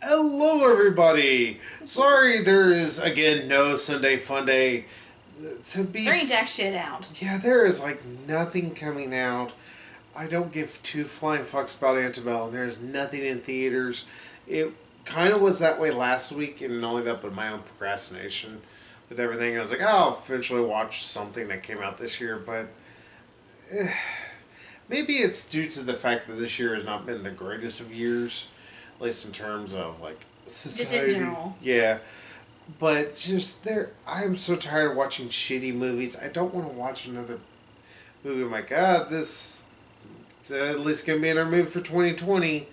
Hello, everybody. Sorry, there is again no Sunday Fun Day. To be, There ain't jack shit out. yeah, there is like nothing coming out. I don't give two flying fucks about Antebellum. There's nothing in theaters. It kind of was that way last week, and not only that, but my own procrastination with everything. I was like, oh, I'll eventually watch something that came out this year, but maybe it's due to the fact that this year has not been the greatest of years, at least in terms of like Just in society. general. Yeah, but just there, I'm so tired of watching shitty movies. I don't want to watch another movie. I'm like, it's at least gonna be in our movie for 2020.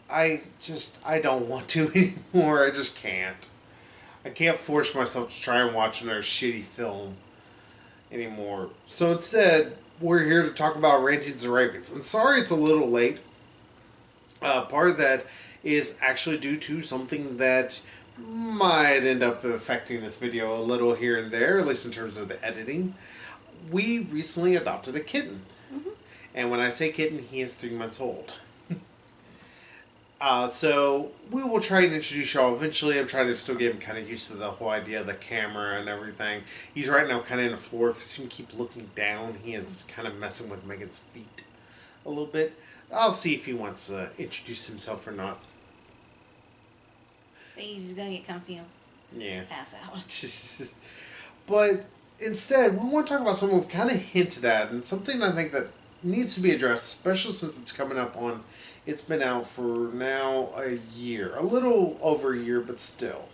I don't want to anymore. I just can't. I can't force myself to try and watch another shitty film anymore. So instead, we're here to talk about Rantings and Ravings. And sorry it's a little late. Part of that is actually due to something that might end up affecting this video a little here and there, at least in terms of the editing. We recently adopted a kitten. Mm-hmm. And when I say kitten, he is 3 months old. So we will try and introduce y'all eventually. I'm trying to still get him kind of used to the whole idea of the camera and everything. He's right now kind of in the floor. If you see him keep looking down, he is kind of messing with Megan's feet a little bit. I'll see if he wants to introduce himself or not. I think he's just gonna get comfy and Yeah. pass out. But instead, we want to talk about something we've kind of hinted at, and something I think that needs to be addressed, especially since it's coming up on. It's been out for now a year, a little over a year, but still,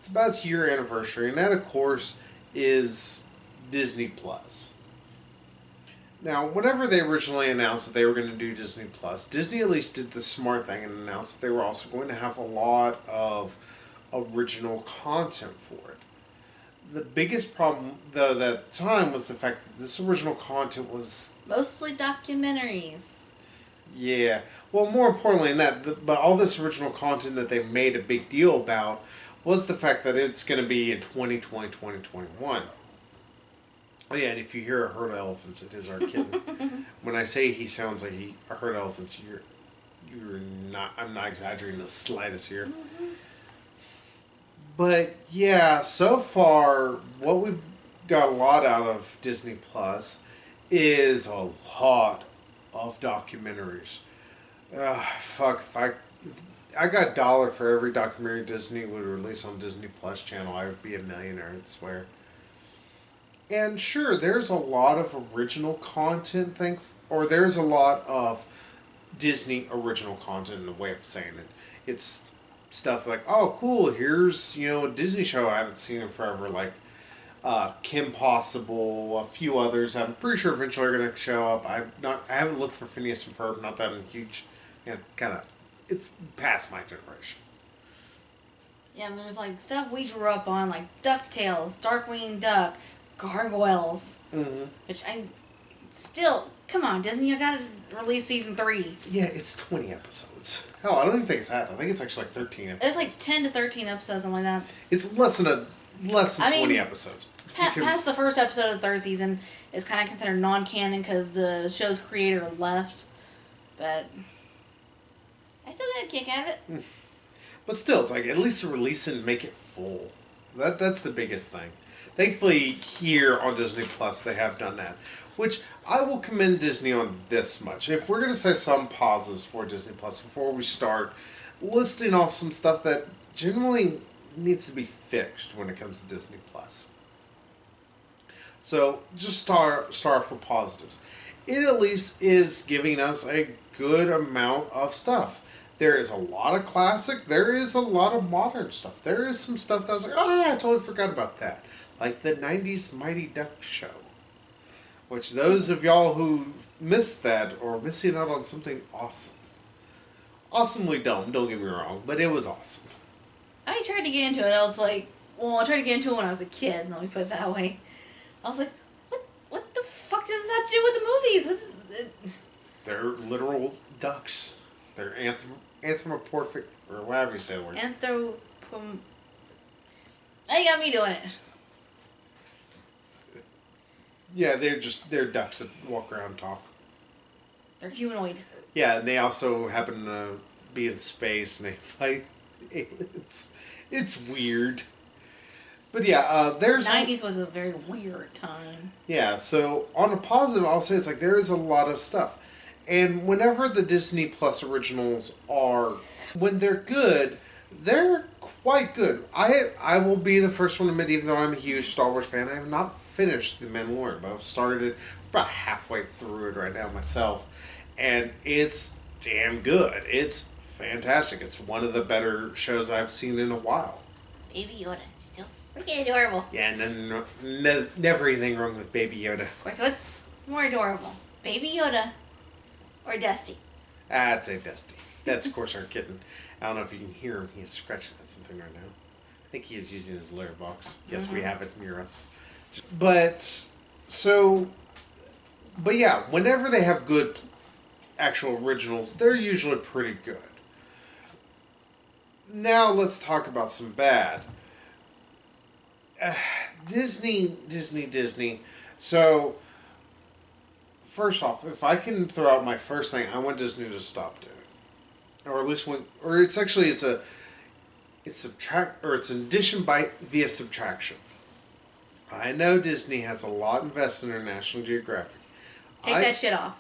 it's about its year anniversary, and that, of course, is Disney Plus. Now, whenever they originally announced that they were going to do Disney Plus, Disney at least did the smart thing and announced that they were also going to have a lot of original content for it. The biggest problem, though, at that time was the fact that this original content was, Mostly documentaries. yeah, well, more importantly than that, but all this original content that they made a big deal about was the fact that it's going to be in 2020, 2021. Oh yeah, and if you hear a herd of elephants, it is our kitten. When I say he sounds like a herd of elephants, you're not. I'm not exaggerating the slightest here. But yeah, so far what we've got a lot out of Disney Plus is a lot of documentaries. Fuck if I got a dollar for every documentary Disney would release on Disney Plus channel, I would be a millionaire. I swear. And sure, there's a lot of original content, or there's a lot of Disney original content in a way of saying it. It's stuff like, oh, cool, here's a Disney show I haven't seen in forever, like Kim Possible, a few others. I'm pretty sure eventually are going to show up. I haven't looked for Phineas and Ferb. Not that I'm huge, kind of. It's past my generation. Yeah, there's like stuff we grew up on, like DuckTales, Darkwing Duck, Gargoyles. Mm-hmm. Which I still, come on, Disney, you gotta release season 3. Yeah, it's 20 episodes. Hell, I don't even think it's that. I think it's actually like 13 episodes. There's like 10 to 13 episodes, something like that. It's less than 20 episodes. Past the first episode of the third season is kind of considered non-canon because the show's creator left. But I still got a kick at it. But still, it's like at least release it and make it full. That's the biggest thing. Thankfully, here on Disney Plus, they have done that, which I will commend Disney on this much. If we're going to say some positives for Disney Plus before we start listing off some stuff that generally needs to be fixed when it comes to Disney Plus. So, just start for positives. It at least is giving us a good amount of stuff. There is a lot of classic. There is a lot of modern stuff. There is some stuff that I was like, oh, I totally forgot about that. Like the 90s Mighty Duck show. Which those of y'all who missed that are missing out on something awesome. Awesomely dumb, don't get me wrong, but it was awesome. I tried to get into it. I was like, well, I tried to get into it when I was a kid. Let me put it that way. I was like, what the fuck does this have to do with the movies? They're literal ducks. They're anthropomorphic, or whatever you say the word. Now you got me doing it. Yeah, they're ducks that walk around and talk. They're humanoid. Yeah, and they also happen to be in space and they fight. It's weird. But yeah, there's 90s was a very weird time. yeah. So on a positive, I'll say it's like there is a lot of stuff, and whenever the Disney Plus originals are, when they're good, they're quite good. I will be the first one to admit, even though I'm a huge Star Wars fan, I have not finished The Mandalorian, but I've started it about halfway through it right now myself, and it's damn good. It's fantastic. It's one of the better shows I've seen in a while. Baby Yoda. She's so freaking adorable. Yeah, never anything wrong with Baby Yoda. Of course, what's more adorable? Baby Yoda or Dusty? I'd say Dusty. That's, of course, our kitten. I don't know if you can hear him. He's scratching at something right now. I think he is using his litter box. Yes, we have it near us. But, so, but yeah, whenever they have good actual originals, they're usually pretty good. Now let's talk about some bad. Disney. So, first off, if I can throw out my first thing, I want Disney to stop doing, or at least it's addition by via subtraction. I know Disney has a lot invested in National Geographic. Take that shit off.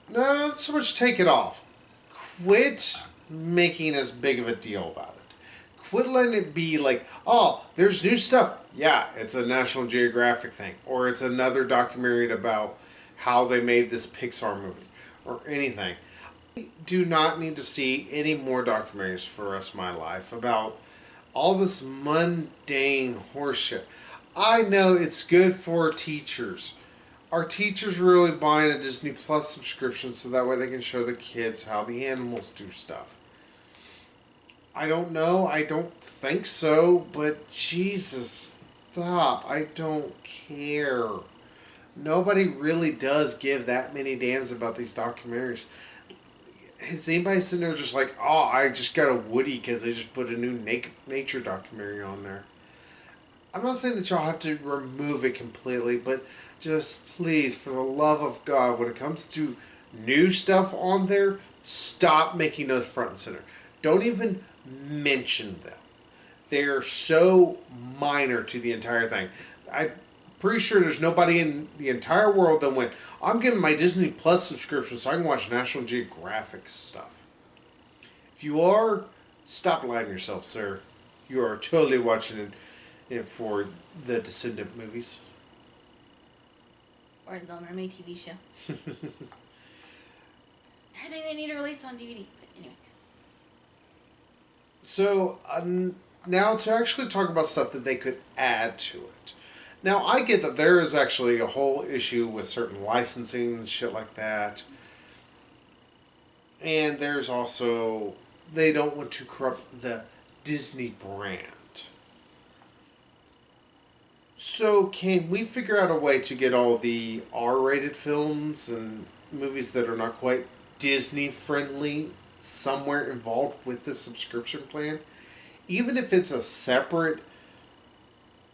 No, not so much take it off. Quit making as big of a deal about it. Quit letting it be like, oh, there's new stuff. Yeah, it's a National Geographic thing. Or it's another documentary about how they made this Pixar movie. Or anything. I do not need to see any more documentaries for the rest of my life about all this mundane horseshit. I know it's good for teachers. Are teachers really buying a Disney Plus subscription so that way they can show the kids how the animals do stuff? I don't know. I don't think so. But Jesus, stop. I don't care. Nobody really does give that many damns about these documentaries. Is anybody sitting there just like, oh, I just got a Woody because they just put a new nature documentary on there? I'm not saying that y'all have to remove it completely, but just please, for the love of God, when it comes to new stuff on there, stop making those front and center. Don't even mention them. They are so minor to the entire thing. I'm pretty sure there's nobody in the entire world that went, I'm getting my Disney Plus subscription so I can watch National Geographic stuff. If you are, stop lying to yourself, sir. You are totally watching it for the Descendant movies. Or the Mermaid TV show. Everything they need to release on DVD. But anyway. So, now to actually talk about stuff that they could add to it. Now, I get that there is actually a whole issue with certain licensing and shit like that. And there's also, they don't want to corrupt the Disney brand. So, can we figure out a way to get all the R-rated films and movies that are not quite Disney-friendly somewhere involved with the subscription plan? Even if it's a separate,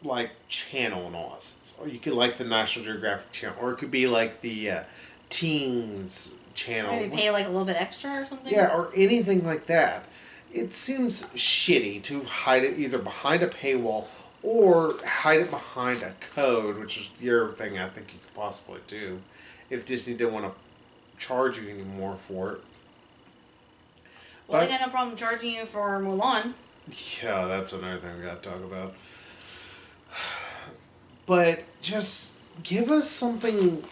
like, channel in all essence. Or you could like the National Geographic channel. Or it could be like the Teens channel. Maybe pay like a little bit extra or something? Yeah, or anything like that. It seems shitty to hide it either behind a paywall or hide it behind a code, which is the other thing I think you could possibly do if Disney didn't want to charge you anymore for it. Well, they got no problem charging you for Mulan. Yeah, that's another thing we got to talk about. But just give us something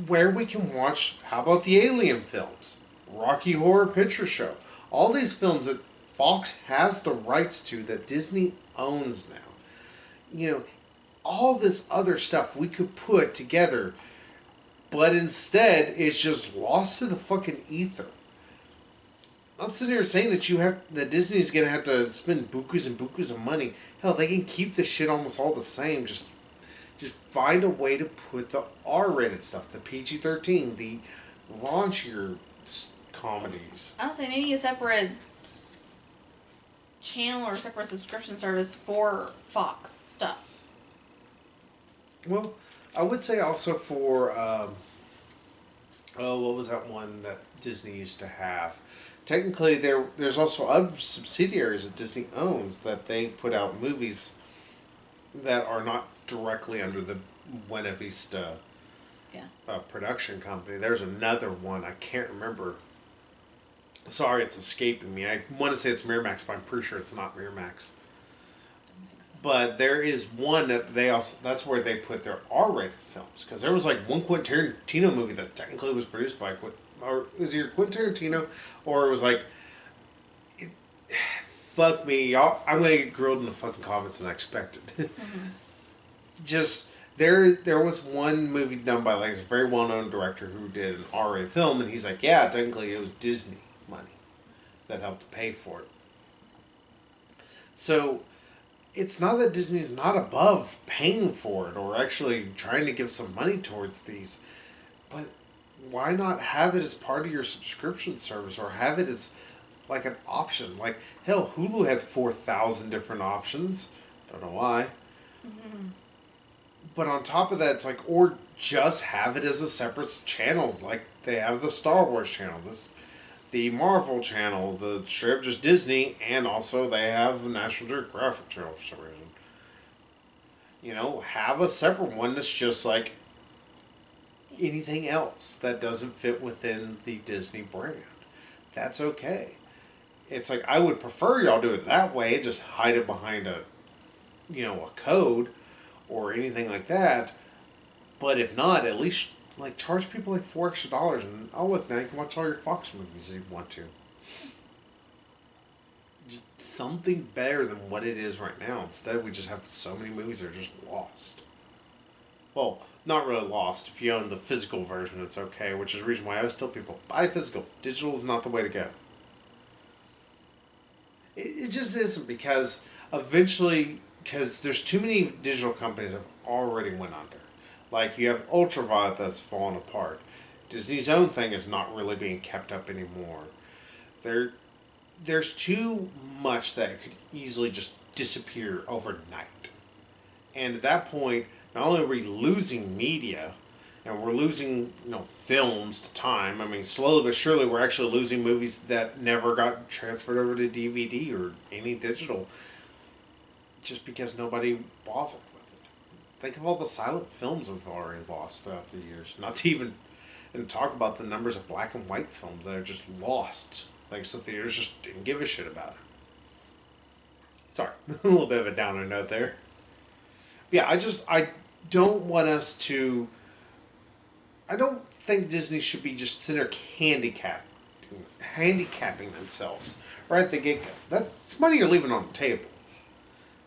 where we can watch. How about the Alien films? Rocky Horror Picture Show. All these films that Fox has the rights to that Disney owns now. You know, all this other stuff we could put together, but instead it's just lost to the fucking ether. I'm not sitting here saying that Disney's gonna have to spend bukus and bukus of money. Hell, they can keep the shit almost all the same. Just find a way to put the R-rated stuff, the PG-13, the raunchier comedies. I would say maybe a separate channel or separate subscription service for Fox stuff. Well, I would say also for what was that one that Disney used to have technically there's also other subsidiaries that Disney owns that they put out movies that are not directly under the Buena Vista Yeah. production company. There's another one I can't remember. Sorry, it's escaping me. I want to say it's Miramax, but I'm pretty sure it's not Miramax. Don't think so. But there is one that they also, that's where they put their R-rated films, because there was like one Quentin Tarantino movie that technically was produced by or it was either Quentin Tarantino or it was like it, fuck me, y'all. I'm gonna get grilled in the fucking comments than I expected. Mm-hmm. Just there was one movie done by like a very well known director who did an R-rated film, and he's like, yeah, technically it was Disney money that helped to pay for it. So it's not that Disney is not above paying for it or actually trying to give some money towards these, but why not have it as part of your subscription service or have it as like an option? Like hell, Hulu has 4,000 different options. Don't know why. Mm-hmm. But on top of that, it's like, or just have it as a separate channels. Like they have the Star Wars channel, the Marvel channel, the straight up just Disney, and also they have a National Geographic channel for some reason. You know, have a separate one that's just like anything else that doesn't fit within the Disney brand. That's okay. It's like I would prefer y'all do it that way, just hide it behind a code or anything like that. But if not, at least like charge people like $4 extra, and oh look, now you can watch all your Fox movies if you want to. Just something better than what it is right now. Instead, we just have so many movies that are just lost. Well, not really lost. If you own the physical version, it's okay. Which is the reason why I always tell people buy physical. Digital is not the way to go. It just isn't, because eventually, because there's too many digital companies that have already went under. Like you have Ultraviolet that's fallen apart. Disney's own thing is not really being kept up anymore. There's too much that could easily just disappear overnight. And at that point, not only are we losing media, and we're losing films to time. I mean, slowly but surely, we're actually losing movies that never got transferred over to DVD or any digital, just because nobody bothered with it. Think of all the silent films we've already lost throughout the years. Not to even and talk about the numbers of black and white films that are just lost. Like some theaters just didn't give a shit about it. Sorry, a little bit of a downer note there. Yeah, I don't want us to. I don't think Disney should be just sitting there handicapping themselves right at the get go. That's money you're leaving on the table.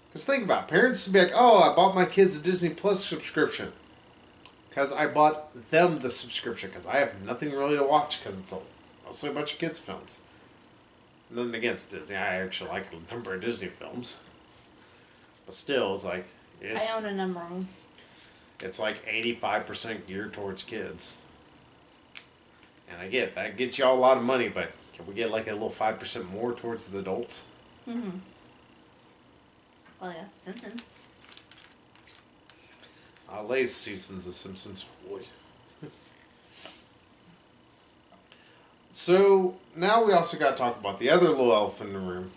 Because think about it, parents would be like, oh, I bought my kids a Disney Plus subscription. Because I bought them the subscription. Because I have nothing really to watch. Because it's mostly a bunch of kids' films. Nothing against Disney. I actually like a number of Disney films. But still, it's like... I own a number of them. It's like 85% geared towards kids. And I get that gets y'all a lot of money, but can we get like a little 5% more towards the adults? Mm-hmm. Well, yeah, Simpsons. Late seasons of Simpsons. Boy. So, now we also got to talk about the other little elephant in the room.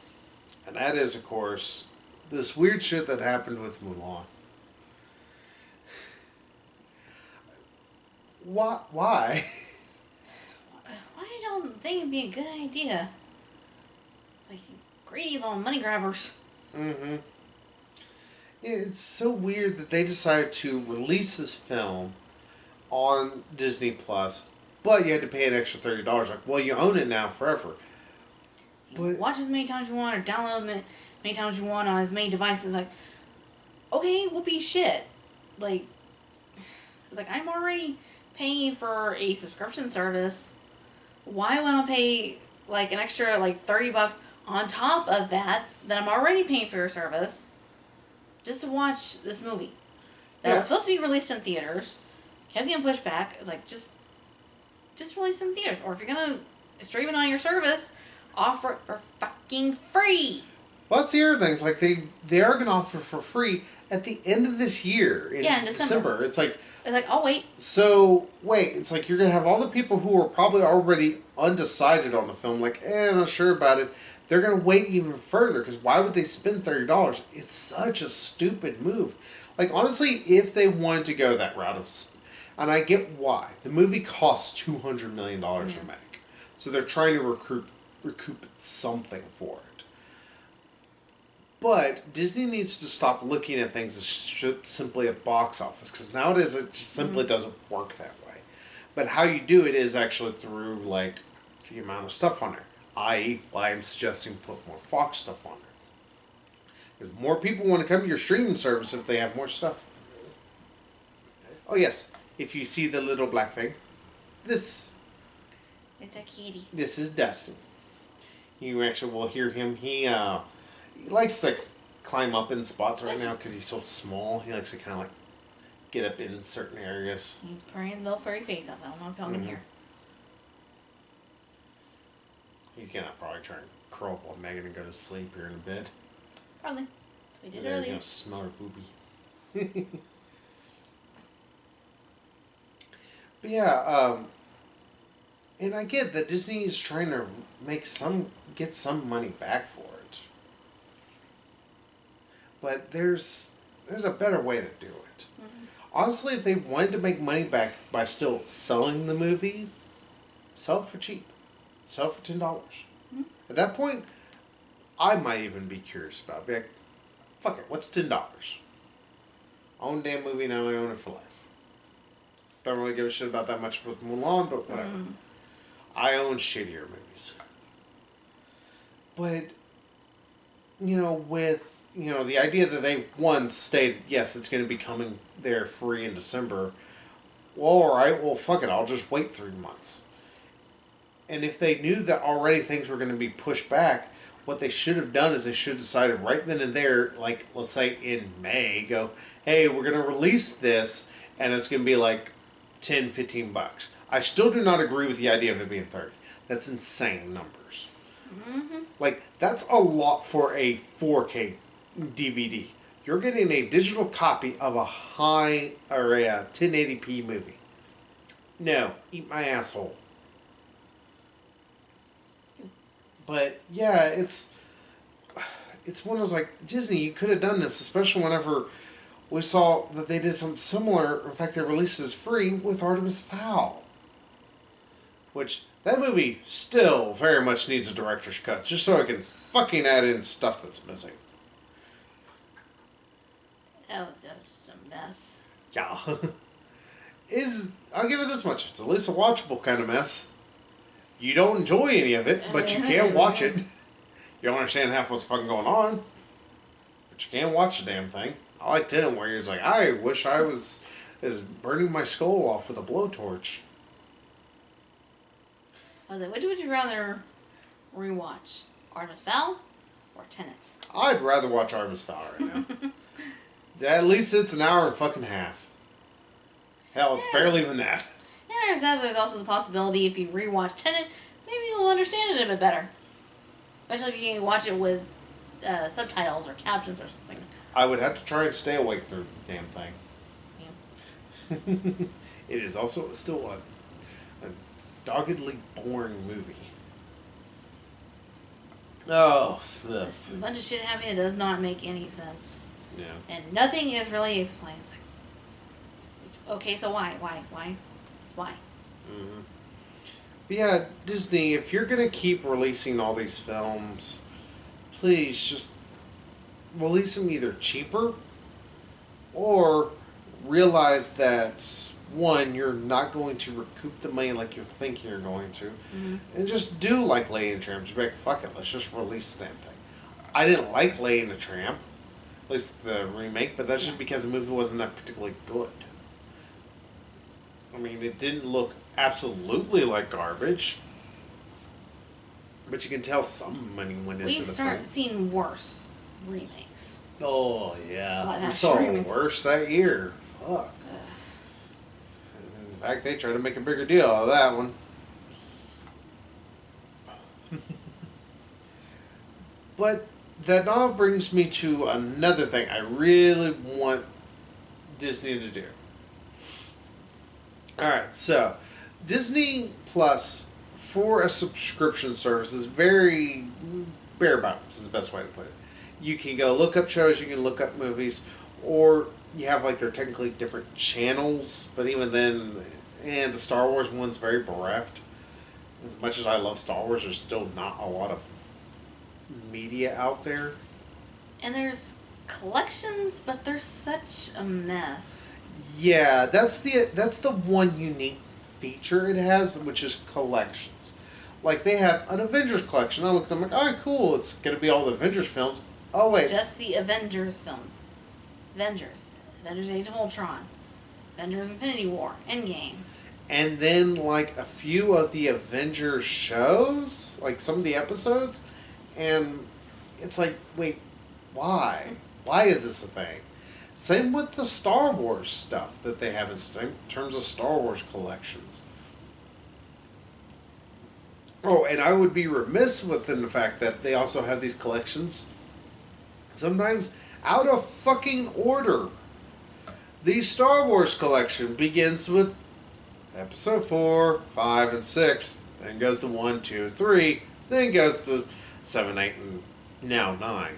And that is, of course, this weird shit that happened with Mulan. What? Why? I don't think it'd be a good idea. Like, greedy little money grabbers. Mm-hmm. Yeah, it's so weird that they decided to release this film on Disney Plus, but you had to pay an extra $30. Like, well, you own it now forever. But watch as many times you want, or download as many times you want on as many devices. Like, okay, whoopee shit. Like, it's like, I'm already paying for a subscription service. Why would I pay like an extra like $30 on top of that I'm already paying for your service just to watch this movie that was supposed to be released in theaters, kept getting pushed back? It's like, just release it in theaters, or if you're gonna stream it on your service, offer it for fucking free. Well, that's the other thing. It's like they are going to offer for free at the end of this year in December. It's like I'll wait. So wait, it's like you're going to have all the people who are probably already undecided on the film, like I'm not sure about it. They're going to wait even further because why would they spend $30? It's such a stupid move. Like honestly, if they wanted to go that route of, and I get why the movie costs $200 million to make, so they're trying to recoup something for it. But Disney needs to stop looking at things as simply a box office because nowadays it just simply doesn't work that way. But how you do it is actually through like the amount of stuff on there, i.e., why I'm suggesting put more Fox stuff on there. Because more people want to come to your streaming service if they have more stuff. Oh yes, if you see the little black thing, this. It's a kitty. This is Dustin. You actually will hear him. He likes to climb up in spots right now because he's so small. He likes to kind of like get up in certain areas. He's purring his little furry face up. I don't know if y'all can hear. He's gonna probably try and curl up on Megan and go to sleep here in a bit. Probably. We did earlier. He's earlier. gonna smell her boobie. But yeah, and I get that Disney is trying to get some money back for it. But there's a better way to do it. Mm-hmm. Honestly, if they wanted to make money back by still selling the movie, sell it for cheap. Sell it for $10. Mm-hmm. At that point, I might even be curious about it. Be like, fuck it, what's $10? I own a damn movie now, I own it for life. Don't really give a shit about that much with Mulan, but whatever. Mm. I own shittier movies. But, with the idea that they once stated, yes, it's going to be coming there free in December. Well, alright, well, fuck it, I'll just wait 3 months. And if they knew that already things were going to be pushed back, what they should have done is they should have decided right then and there, like, let's say in May, go, hey, we're going to release this, and it's going to be like $10, $15. I still do not agree with the idea of it being 30. That's insane numbers. Mm-hmm. Like, that's a lot for a 4K DVD. You're getting a digital copy of a 1080p movie. No, eat my asshole. But yeah, it's one of those like Disney. You could have done this, especially whenever we saw that they did something similar. In fact, they released it free with Artemis Fowl, which that movie still very much needs a director's cut, just so I can fucking add in stuff that's missing. That was just a mess. Yeah, I'll give it this much. It's at least a watchable kind of mess. You don't enjoy any of it, but you can watch it. You don't understand half what's fucking going on, but you can watch the damn thing. I like Tim where he's like, I wish I was burning my skull off with a blowtorch. I was like, which would you rather rewatch? Artemis Fowl or Tenet? I'd rather watch Artemis Fowl right now. At least it's an hour and fucking half. Hell, it's barely even that. Yeah, there's also the possibility if you rewatch Tenet, maybe you'll understand it a bit better. Especially if you can watch it with subtitles or captions or something. I would have to try and stay awake through the damn thing. Yeah. It is also still a doggedly boring movie. Oh, there's a bunch of shit happening that does not make any sense. Yeah. And nothing is really explained. It's like, okay, so why? Just why? Mm-hmm. But yeah, Disney, if you're going to keep releasing all these films, please just release them either cheaper or realize that, one, you're not going to recoup the money like you're thinking you're going to. Mm-hmm. And just do like Lady and the Tramp. Just be like, fuck it, let's just release the damn thing. I didn't like Lady and the Tramp, at least the remake, but that's just because the movie wasn't that particularly good. I mean, it didn't look absolutely like garbage, but you can tell some money went into the film. We've seen worse remakes. Oh, yeah. We saw worse that year. Fuck. In fact, they tried to make a bigger deal out of that one. But that now brings me to another thing I really want Disney to do. Alright, so Disney Plus for a subscription service is very bare bones, is the best way to put it. You can go look up shows, you can look up movies, or you have like they're technically different channels, but even then, and the Star Wars one's very bereft. As much as I love Star Wars, there's still not a lot of media out there. And there's collections, but they're such a mess. Yeah, that's the one unique feature it has, which is collections. Like they have an Avengers collection. I looked at them like, all right, cool. It's gonna be all the Avengers films. Oh wait, Just the Avengers films. Avengers Age of Ultron. Avengers Infinity War. Endgame. and then like a few of the Avengers shows, like some of the episodes, and it's like, wait, why? Why is this a thing? Same with the Star Wars stuff that they have in terms of Star Wars collections. Oh, and I would be remiss within the fact that they also have these collections, sometimes out of fucking order. The Star Wars collection begins with Episode 4, 5, and 6, then goes to 1, 2, and 3, then goes to 7, 8, and now 9.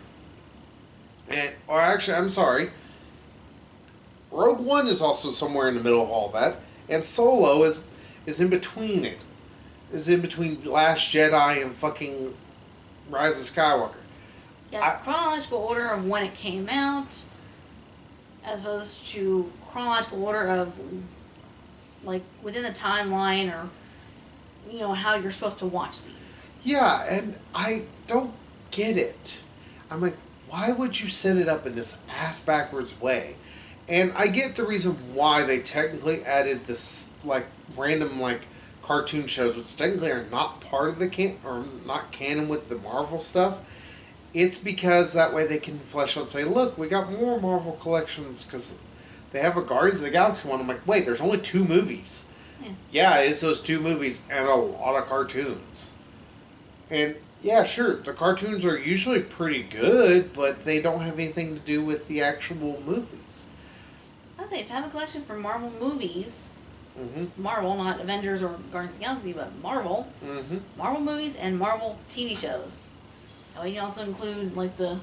And, or actually, I'm sorry, Rogue One is also somewhere in the middle of all that, and Solo is in between it. Is in between Last Jedi and fucking Rise of Skywalker. Yeah, it's chronological order of when it came out, as opposed to chronological order of, like, within the timeline or, you know, how you're supposed to watch these. Yeah, and I don't get it. I'm like, why would you set it up in this ass backwards way? And I get the reason why they technically added this, like, random, like, cartoon shows, which technically are not part of the or not canon with the Marvel stuff. It's because that way they can flesh out and say, look, we got more Marvel collections, because they have a Guardians of the Galaxy one. I'm like, wait, there's only 2 movies. Yeah, it's those 2 movies and a lot of cartoons. And yeah, sure, the cartoons are usually pretty good, but they don't have anything to do with the actual movies. I'd say to have a collection for Marvel movies. Mm-hmm. Marvel, not Avengers or Guardians of the Galaxy, but Marvel. Mm-hmm. Marvel movies and Marvel TV shows. That way you can also include, like, the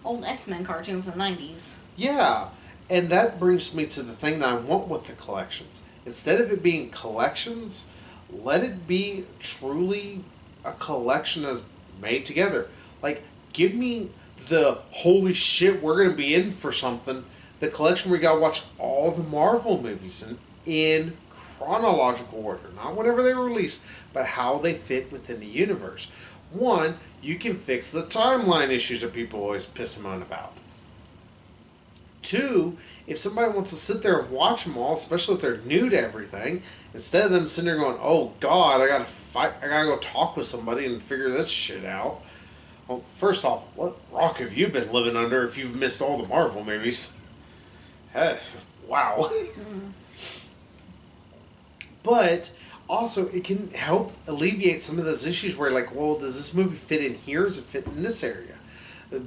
old X-Men cartoon from the 90s. Yeah, and that brings me to the thing that I want with the collections. Instead of it being collections, let it be truly a collection that's made together. Like, give me the holy shit, we're going to be in for something. The collection where you got to watch all the Marvel movies in chronological order. Not whenever they were released, but how they fit within the universe. One, you can fix the timeline issues that people always piss them on about. 2, if somebody wants to sit there and watch them all, especially if they're new to everything, instead of them sitting there going, oh God, I gotta go talk with somebody and figure this shit out. Well, first off, what rock have you been living under if you've missed all the Marvel movies? Wow. But also, it can help alleviate some of those issues where, like, well, does this movie fit in here? Does it fit in this area?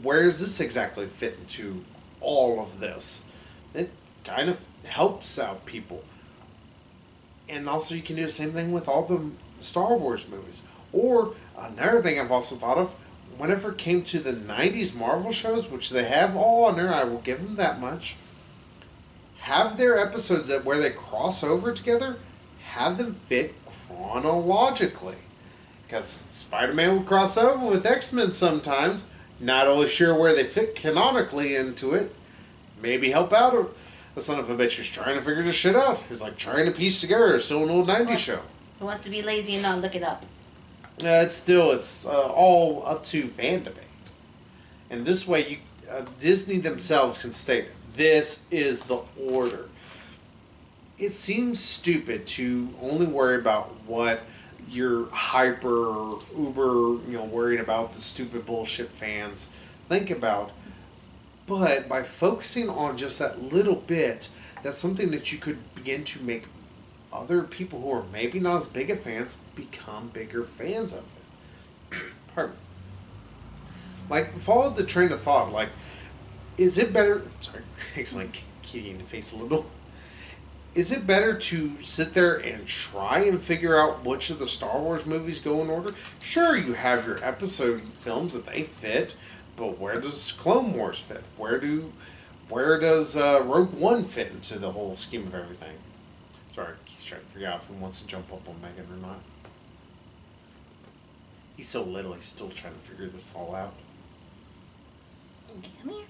Where does this exactly fit into all of this? It kind of helps out people. And also, you can do the same thing with all the Star Wars movies. Or, another thing I've also thought of, whenever it came to the 90s Marvel shows, which they have all on there, I will give them that much, have their episodes that where they cross over together, have them fit chronologically. Because Spider-Man would cross over with X-Men sometimes, not always sure where they fit canonically into it. Maybe help out the son of a bitch who's trying to figure this shit out. He's like trying to piece together still an old 90s show. Who wants to be lazy and not look it up? It's all up to fan debate. And this way, Disney themselves can state, this is the order. It seems stupid to only worry about what your hyper, uber, worried about the stupid bullshit fans think about. But by focusing on just that little bit, that's something that you could begin to make other people who are maybe not as big of fans become bigger fans of it. Pardon me. Like, follow the train of thought. Like, is it better? Sorry, it's like kitty in the face a little. Is it better to sit there and try and figure out which of the Star Wars movies go in order? Sure, you have your episode films that they fit, but where does Clone Wars fit? Where does Rogue One fit into the whole scheme of everything? Sorry, he's trying to figure out if he wants to jump up on Megan or not. He's so little, he's still trying to figure this all out. Come here.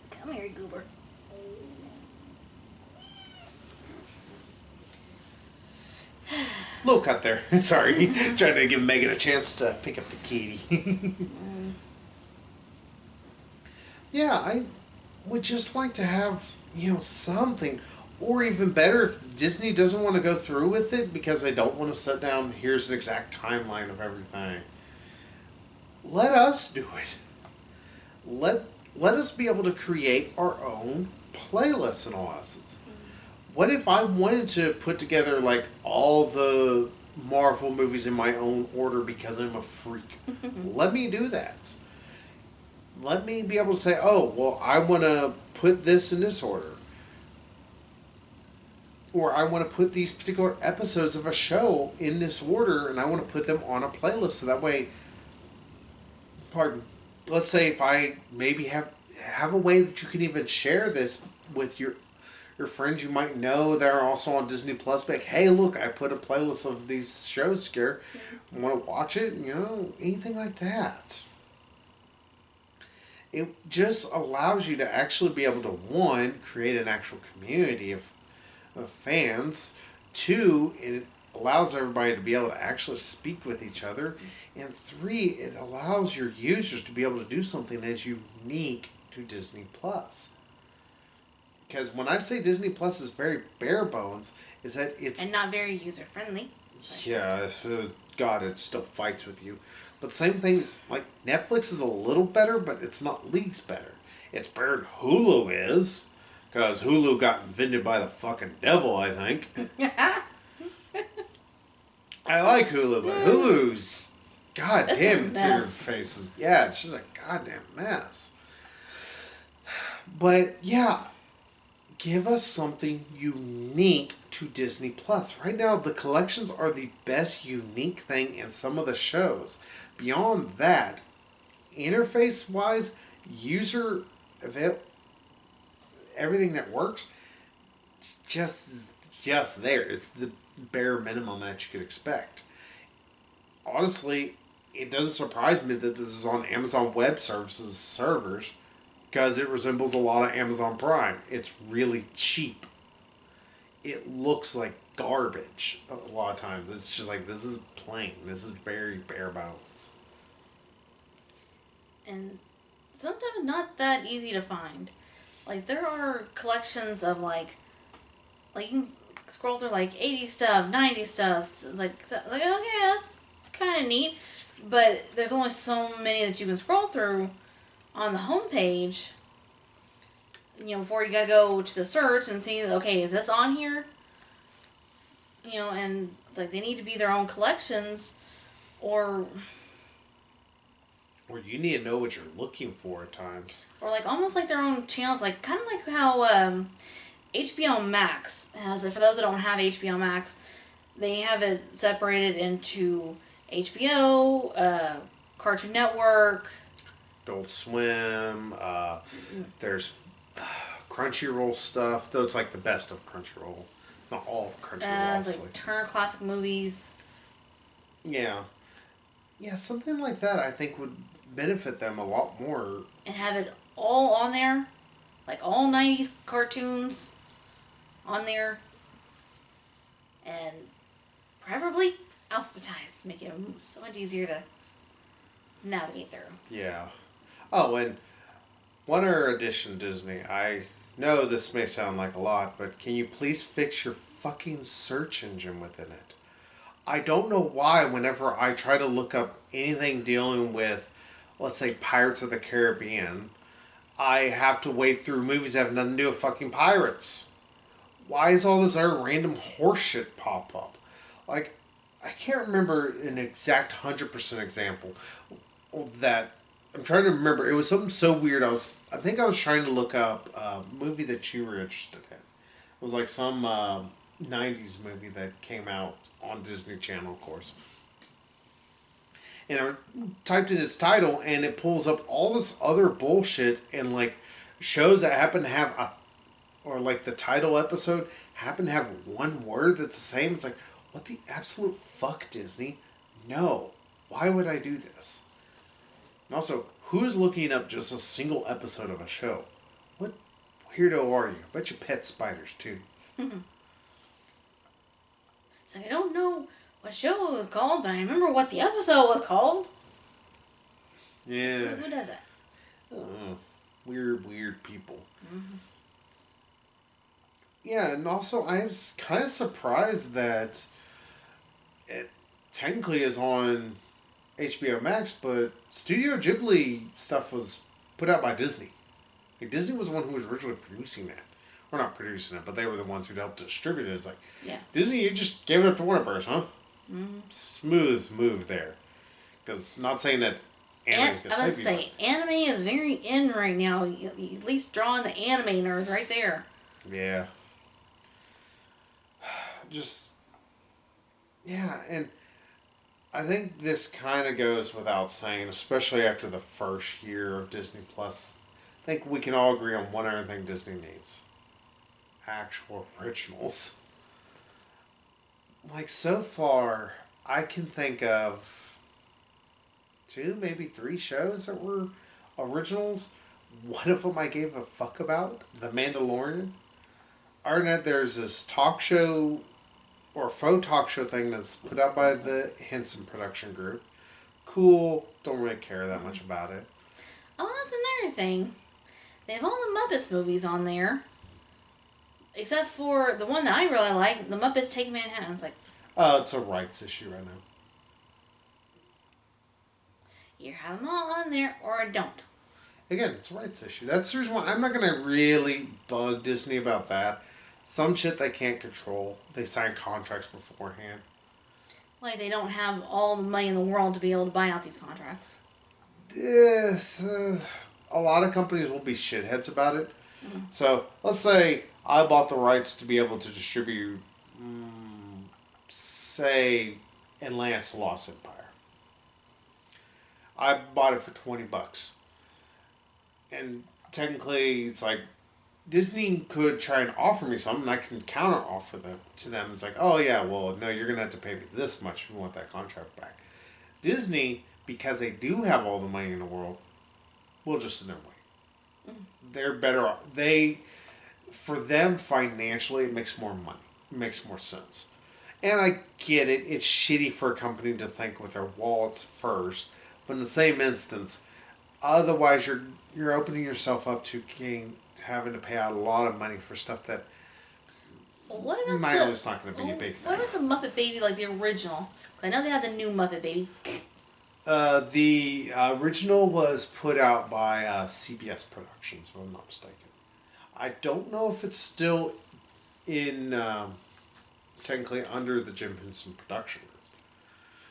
Come here, goober. Little cut there. Sorry. Trying to give Megan a chance to pick up the kitty. Yeah, I would just like to have, something. Or even better, if Disney doesn't want to go through with it because they don't want to set down, here's an exact timeline of everything. Let us do it. Let us be able to create our own playlists in all essence. What if I wanted to put together like all the Marvel movies in my own order because I'm a freak? Let me do that. Let me be able to say, oh, well, I want to put this in this order. Or I want to put these particular episodes of a show in this order and I want to put them on a playlist so that way, let's say if I maybe have a way that you can even share this with your friends you might know that are also on Disney Plus. Like, hey, look, I put a playlist of these shows here. Want to watch it? Anything like that. It just allows you to actually be able to, one, create an actual community of fans. Two, it allows everybody to be able to actually speak with each other. And three, it allows your users to be able to do something that's unique to Disney Plus. Because when I say Disney Plus is very bare bones, is that it's... And not very user-friendly. Yeah, God, it still fights with you. But same thing, like, Netflix is a little better, but it's not leagues better. It's better than Hulu is. Because Hulu got invented by the fucking devil, I think. I like Hulu, but Hulu's... God damn, its interfaces. Yeah, it's just a goddamn mess. But, yeah... Give us something unique to Disney Plus. Right now, the collections are the best unique thing in some of the shows. Beyond that, interface-wise, everything that works, just there. It's the bare minimum that you could expect. Honestly, it doesn't surprise me that this is on Amazon Web Services servers. Because it resembles a lot of Amazon Prime. It's really cheap. It looks like garbage a lot of times. It's just like, this is plain. This is very bare bones. And sometimes not that easy to find. Like, there are collections of, like you can scroll through, like, 80s stuff, 90s stuff. It's like okay, that's kind of neat. But there's only so many that you can scroll through on the homepage, before you gotta go to the search and see, okay, is this on here? And like they need to be their own collections, or you need to know what you're looking for at times. Or like almost like their own channels, like kind of like how HBO Max has it. For those that don't have HBO Max, they have it separated into HBO, Cartoon Network, Adult Swim, there's Crunchyroll stuff, though it's like the best of Crunchyroll. It's not all of Crunchyroll, obviously. Like Turner Classic Movies. Yeah. Yeah, something like that I think would benefit them a lot more. And have it all on there. Like all 90s cartoons on there. And preferably alphabetized. Make it so much easier to navigate through. Yeah. Oh, and one other addition, Disney. I know this may sound like a lot, but can you please fix your fucking search engine within it? I don't know why whenever I try to look up anything dealing with, let's say, Pirates of the Caribbean, I have to wade through movies that have nothing to do with fucking pirates. Why is all this other random horseshit pop up? Like, I can't remember an exact 100% example. that I'm trying to remember. It was something so weird. I think I was trying to look up a movie that you were interested in. It was like some '90s movie that came out on Disney Channel, of course. And I typed in its title, and it pulls up all this other bullshit and like shows that happen to have a, or like the title episode happen to have one word that's the same. It's like, what the absolute fuck, Disney? No. Why would I do this? And also, who's looking up just a single episode of a show? What weirdo are you? I bet you pet spiders too. It's like, I don't know what show it was called, but I remember what the episode was called. Yeah. Who does that? Weird people. Mm-hmm. Yeah, and also I was kind of surprised that it technically is on HBO Max, but Studio Ghibli stuff was put out by Disney. Like, Disney was the one who was originally producing that. Or not producing it, but they were the ones who helped distribute it. It's like, yeah. Disney, you just gave it up to Warner Bros., huh? Mm-hmm. Smooth move there. Because not saying that anime is going to I was save going to say, anime is very in right now. At least drawing the anime nerds right there. Yeah. Just, yeah, and I think this kind of goes without saying, especially after the first year of Disney Plus. I think we can all agree on one other thing Disney needs. Actual originals. Like, so far, I can think of 2, maybe 3 shows that were originals. One of them I gave a fuck about, The Mandalorian. Other than that, there's this talk show or faux talk show thing that's put out by the Henson production group. Cool. Don't really care that much about it. Oh, that's another thing. They have all the Muppets movies on there. Except for the one that I really like, The Muppets Take Manhattan. It's like... it's a rights issue right now. You have them all on there, or I don't. Again, it's a rights issue. That's the reason why I'm not going to really bug Disney about that. Some shit they can't control. They sign contracts beforehand. Like, they don't have all the money in the world to be able to buy out these contracts. Yes. A lot of companies will be shitheads about it. Mm-hmm. So, let's say I bought the rights to be able to distribute, say, Atlantis the Lost Empire. I bought it for $20. And technically, it's like, Disney could try and offer me something, and I can counter offer them to them. It's like, oh yeah, well, no, you're going to have to pay me this much if you want that contract back. Disney, because they do have all the money in the world, will just sit there and wait. They're better off. For them, financially, it makes more money. It makes more sense. And I get it. It's shitty for a company to think with their wallets first. But in the same instance, otherwise you're opening yourself up to having to pay out a lot of money for stuff that it's not going to be a big thing. What about the Muppet Baby, like the original? I know they have the new Muppet Babies. The original was put out by CBS Productions, if I'm not mistaken. I don't know if it's still in technically under the Jim Henson production group.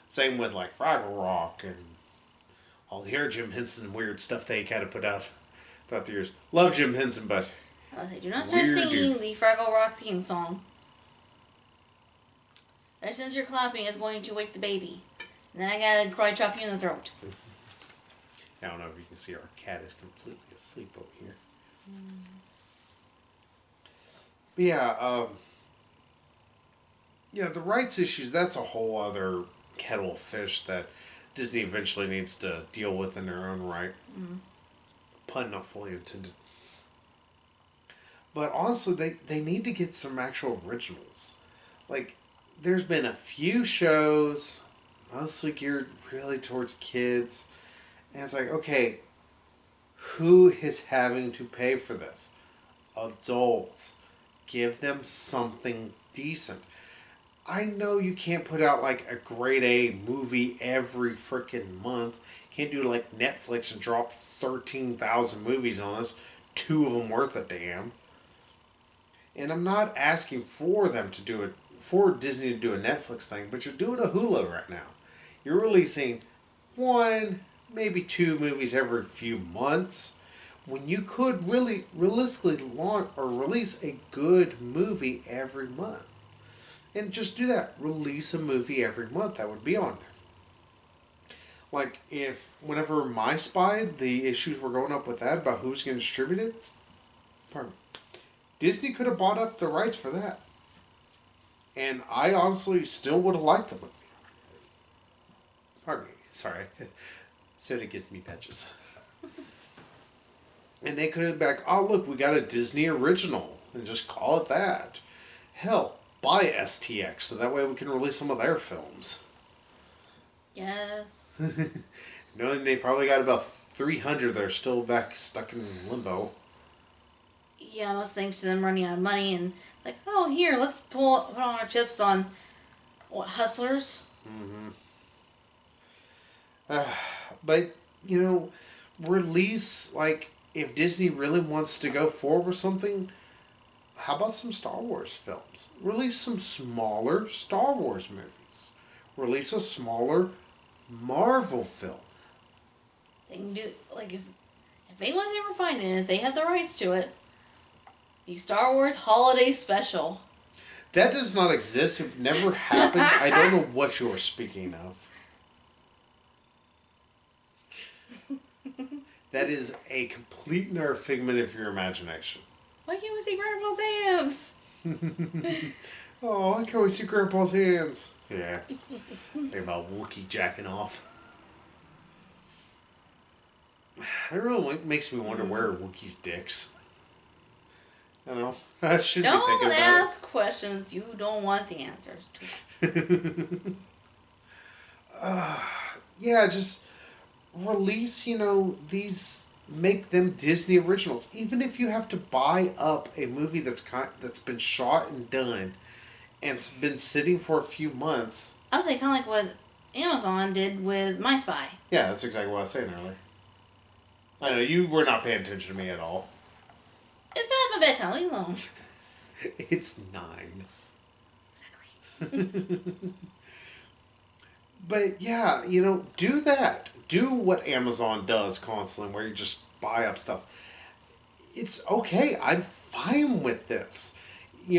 Same with like Fraggle Rock and all the other Jim Henson weird stuff they kind of put out throughout the years. Love Jim Henson, but I was like, do not start singing the Fraggle Rock theme song. And since you're clapping, it's going to wake the baby. And then I gotta cry chop you in the throat. I don't know if you can see our cat is completely asleep over here. But yeah, the rights issues, that's a whole other kettle of fish that Disney eventually needs to deal with in their own right. Pun not fully intended. But honestly, they need to get some actual originals. Like, there's been a few shows, mostly geared really towards kids. And it's like, okay, who is having to pay for this? Adults. Give them something decent. I know you can't put out like a grade A movie every freaking month. You can't do like Netflix and drop 13,000 movies on us. 2 of them worth a damn. And I'm not asking for them to do it, for Disney to do a Netflix thing, but you're doing a Hulu right now. You're releasing 1, maybe 2 movies every few months, when you could really realistically launch or release a good movie every month. And just do that. Release a movie every month. That would be on there. Like, if whenever My Spy, the issues were going up with that about who's going to distribute it, pardon me, Disney could have bought up the rights for that. And I honestly still would have liked the movie. Pardon me. Sorry. Soda gives me patches. And they could have been like, oh, look, we got a Disney original. And just call it that. Hell, buy STX so that way we can release some of their films. Yes. Knowing they probably got about 300 that are still back stuck in limbo. Yeah, most thanks to them running out of money and like, oh, here, let's put on our chips on, what, Hustlers? Mm-hmm. But, release, like, if Disney really wants to go forward with something, how about some Star Wars films? Release some smaller Star Wars movies. Release a smaller Marvel film. They can do, like, if anyone can ever find it, if they have the rights to it, the Star Wars Holiday Special. That does not exist. It never happened. I don't know what you are speaking of. That is a complete and utter figment of your imagination. Why can't we see Grandpa's hands? Oh, I can always see Grandpa's hands. Yeah. Think about Wookiee jacking off. That really makes me wonder where are Wookiee's dicks. I know. I should be thinking about it. Don't ask questions you don't want the answers to. Yeah, just release, these, make them Disney originals. Even if you have to buy up a movie that's been shot and done and it's been sitting for a few months. I would say kind of like what Amazon did with My Spy. Yeah, that's exactly what I was saying earlier. I know, you were not paying attention to me at all. It's past my bedtime, leave me alone. It's 9. Exactly. But yeah, do that. Do what Amazon does constantly, where you just buy up stuff. It's okay. I'm fine with this.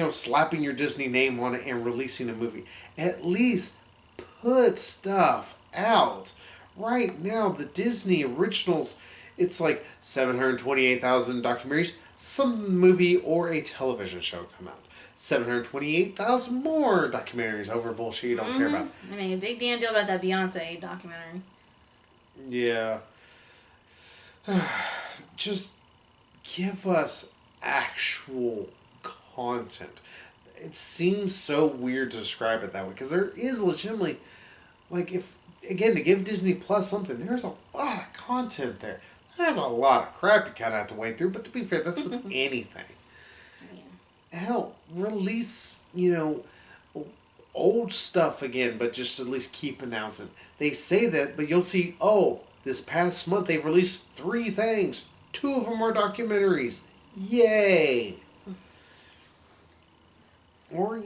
Slapping your Disney name on it and releasing a movie. At least put stuff out. Right now, the Disney originals, it's like 728,000 documentaries, some movie or a television show come out. 728,000 more documentaries over bullshit you don't care about. I mean, a big damn deal about that Beyonce documentary. Yeah. Just give us actual content. It seems so weird to describe it that way because there is legitimately, like, to give Disney Plus something, there's a lot of content there. There's a lot of crap you kind of have to wade through, but to be fair, that's with anything. Yeah. Hell, release, old stuff again, but just at least keep announcing. They say that, but you'll see, this past month they've released 3 things. 2 of them are documentaries. Yay! Or,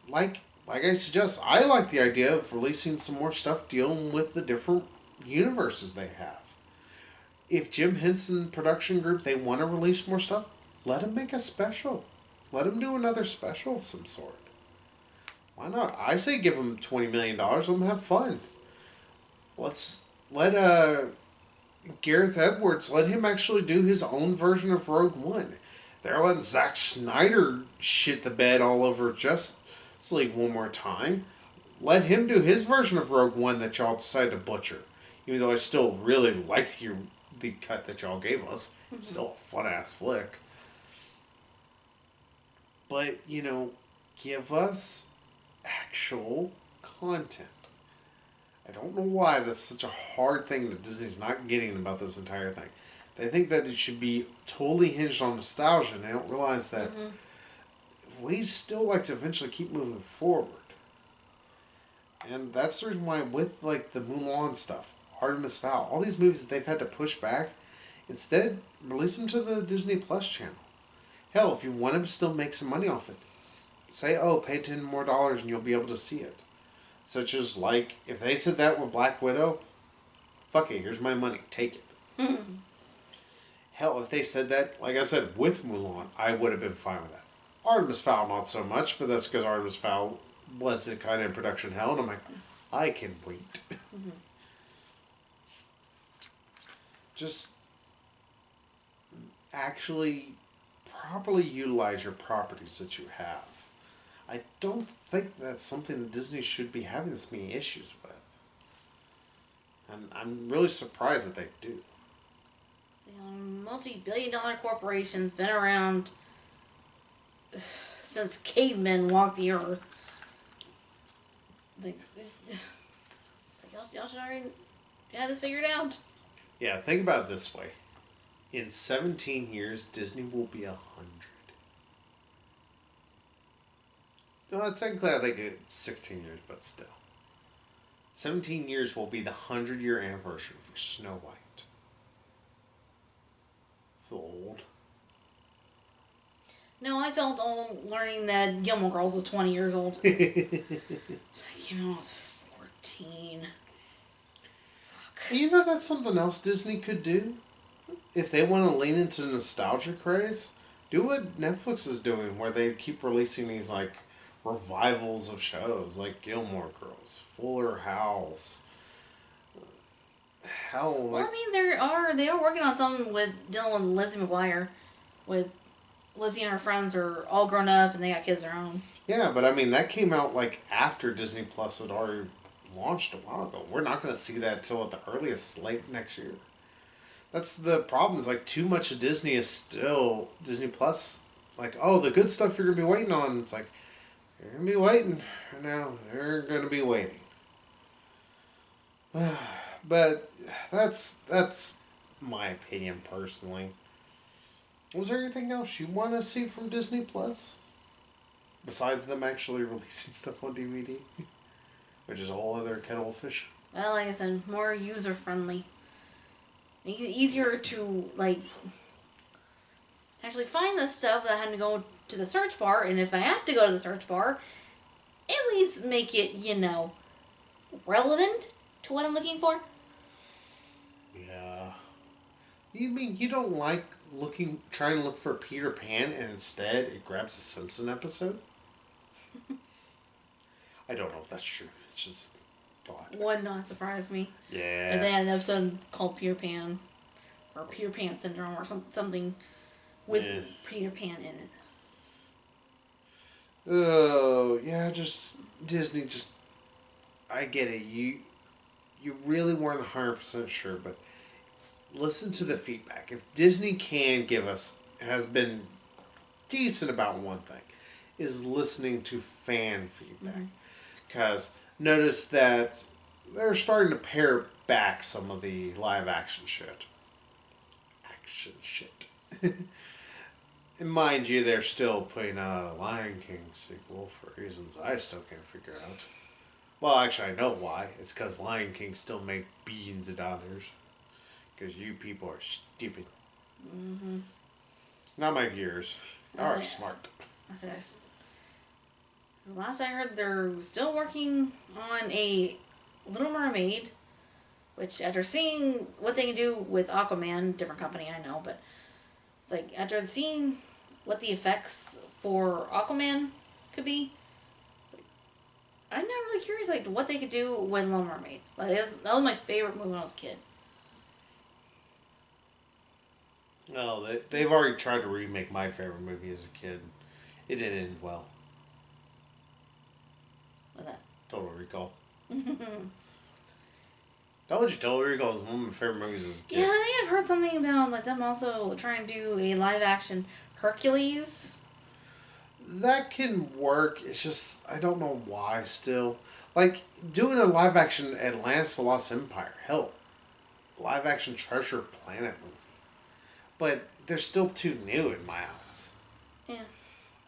like I suggest, I like the idea of releasing some more stuff dealing with the different universes they have. If Jim Henson Production Group, they want to release more stuff, let them make a special. Let them do another special of some sort. Why not? I say give them $20 million. Let them have fun. Let Gareth Edwards, let him actually do his own version of Rogue One. They're letting Zack Snyder shit the bed all over Justice League one more time. Let him do his version of Rogue One that y'all decided to butcher. Even though I still really like the cut that y'all gave us. Mm-hmm. Still a fun-ass flick. But, give us actual content. I don't know why that's such a hard thing that Disney's not getting about this entire thing. They think that it should be totally hinged on nostalgia, and they don't realize that we still like to eventually keep moving forward. And that's the reason why with, like, the Mulan stuff, Artemis Fowl, all these movies that they've had to push back, instead, release them to the Disney Plus channel. Hell, if you want to still make some money off it, say, pay $10 more and you'll be able to see it. Such as, like, if they said that with Black Widow, fuck it, here's my money, take it. Hell, if they said that, like I said, with Mulan, I would have been fine with that. Artemis Fowl, not so much, but that's because Artemis Fowl was kind of in production hell, and I'm like, I can wait. Just actually properly utilize your properties that you have. I don't think that's something that Disney should be having this many issues with. And I'm really surprised that they do. Multi-billion-dollar corporations been around since cavemen walked the earth. Like y'all should already have this figured out. Yeah, think about it this way. In 17 years, Disney will be 100. Technically, I think it's 16 years, but still. 17 years will be the 100-year anniversary for Snow White. Feel old. No, I felt old learning that Gilmore Girls was 20 years old. It's like, I was 14. Fuck. You know, that's something else Disney could do? If they want to lean into the nostalgia craze, do what Netflix is doing, where they keep releasing these, like, revivals of shows, like Gilmore Girls, Fuller House. Hell, like... Well, I mean, they are working on something with dealing with Lizzie McGuire, with Lizzie and her friends are all grown up and they got kids of their own. Yeah, but I mean, that came out, like, after Disney Plus had already launched a while ago. We're not going to see that till at the earliest late next year. That's the problem, is like too much of Disney is still Disney Plus. Like, oh, the good stuff you're going to be waiting on. It's like, you're going to be waiting. Now, they're going to be waiting. But that's my opinion personally. Was there anything else you want to see from Disney Plus? Besides them actually releasing stuff on DVD? Which is a whole other kettle of fish. Well, like I said, more user friendly. Make it easier to, like, actually find the stuff that I had to go to the search bar, and if I have to go to the search bar, at least make it, relevant to what I'm looking for. Yeah. You mean you don't like trying to look for Peter Pan and instead it grabs a Simpson episode? I don't know if that's true. It's just thought. Would not surprise me. Yeah. If they had an episode called Peter Pan, or Peter Pan Syndrome, or something with Peter Pan in it. Oh, yeah, just Disney, I get it. You really weren't 100% sure, but listen to the feedback. If Disney has been decent about one thing, is listening to fan feedback. Because notice that they're starting to pare back some of the live action shit. And mind you, they're still putting out a Lion King sequel for reasons I still can't figure out. Well, actually, I know why. It's because Lion King still make billions of dollars. Because you people are stupid. Mm-hmm. Not my viewers. They are smart. Last I heard, they're still working on a Little Mermaid, which after seeing what they can do with Aquaman, different company, I know, but it's like after seeing what the effects for Aquaman could be, it's like I'm not really curious like what they could do with Little Mermaid. Like that was my favorite movie when I was a kid. No, they've already tried to remake my favorite movie as a kid. It didn't end well. With that. Total Recall. Told you, Total Recall is one of my favorite movies as a kid. Yeah, I think I've heard something about like them also trying to do a live action Hercules. That can work. It's just I don't know why still. Like doing a live action Atlantis: The Lost Empire. Hell, live action Treasure Planet movie. But they're still too new in my eyes. Yeah.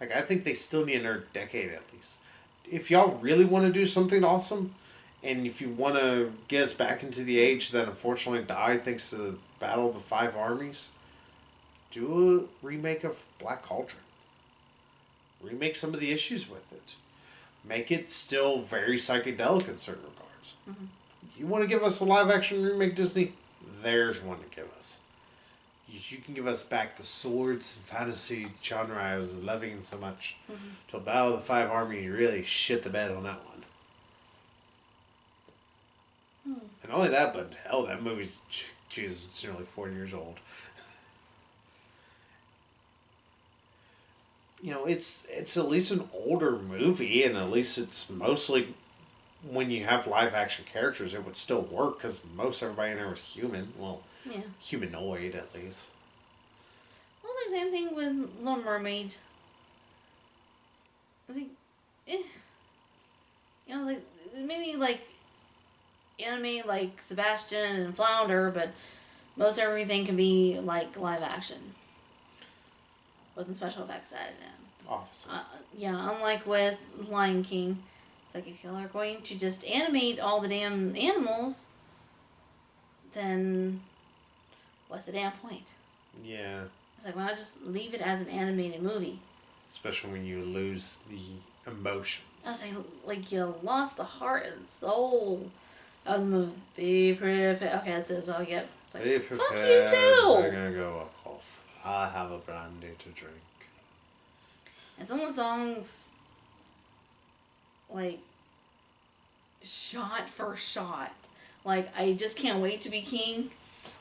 Like I think they still need another decade at least. If y'all really want to do something awesome, and if you want to get us back into the age that unfortunately died thanks to the Battle of the Five Armies, do a remake of Black Cauldron. Remake some of the issues with it. Make it still very psychedelic in certain regards. Mm-hmm. You want to give us a live action remake, Disney? There's one to give us. You can give us back the swords and fantasy genre I was loving so much. Mm-hmm. Till Battle of the Five Armies, you really shit the bed on that one. And not only that, but hell, that movie's, Jesus, it's nearly 40 years old. You know, it's at least an older movie, and at least it's mostly, when you have live action characters, it would still work, because most everybody in there was human. Well, Yeah. humanoid, at least. Well, the same thing with Little Mermaid. I think, you know, like, maybe, like, anime like Sebastian and Flounder, but most everything can be, like, live action. Wasn't special effects added in. Obviously. Yeah, unlike with Lion King. It's like, if y'all are going to just animate all the damn animals, then what's the damn point? Yeah. It's like, why not just leave it as an animated movie? Especially when you lose the emotions. I was like, you lost the heart and soul of the movie. Be prepared. Okay, that's all I get. It's like, Be fuck prepared. you too! They're gonna go off. I have a brandy to drink. And some of the songs, like, shot for shot. Like, I just can't wait to be king.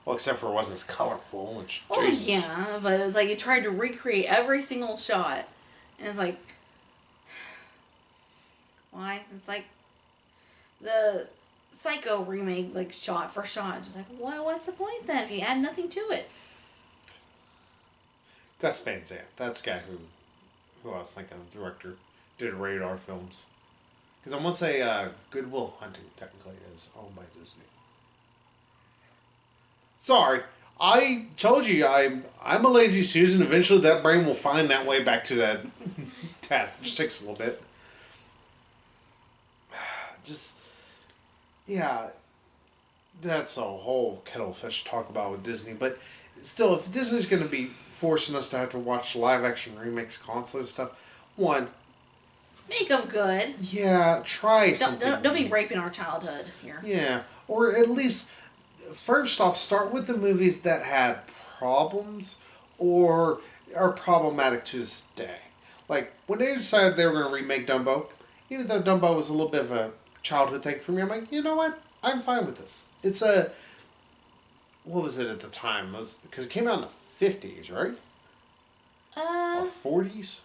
Well, except for it wasn't as colorful, which, Oh, Jesus. yeah, but it's like it tried to recreate every single shot. And it's like, why? It's like the Psycho remake, like, shot for shot. Just like, what's the point then if you add nothing to it? Gus Van Sant. That's the guy who I was thinking of, director, did Radar films. Because I want to say Good Will Hunting technically is owned by Disney. Sorry, I told you I'm a lazy Susan. Eventually, that brain will find that way back to that task. It just takes a little bit. Just, yeah, that's a whole kettle of fish to talk about with Disney. But still, if Disney's going to be forcing us to have to watch live action remakes constantly and stuff, one, Make them good. yeah, try something. Don't be raping our childhood here. Yeah, or at least, first off, start with the movies that had problems or are problematic to this day. Like, when they decided they were going to remake Dumbo, even though Dumbo was a little bit of a childhood thing for me, I'm like, you know what? I'm fine with this. It's a... What was it at the time? Because it came out in the 50s, right? Or 40s?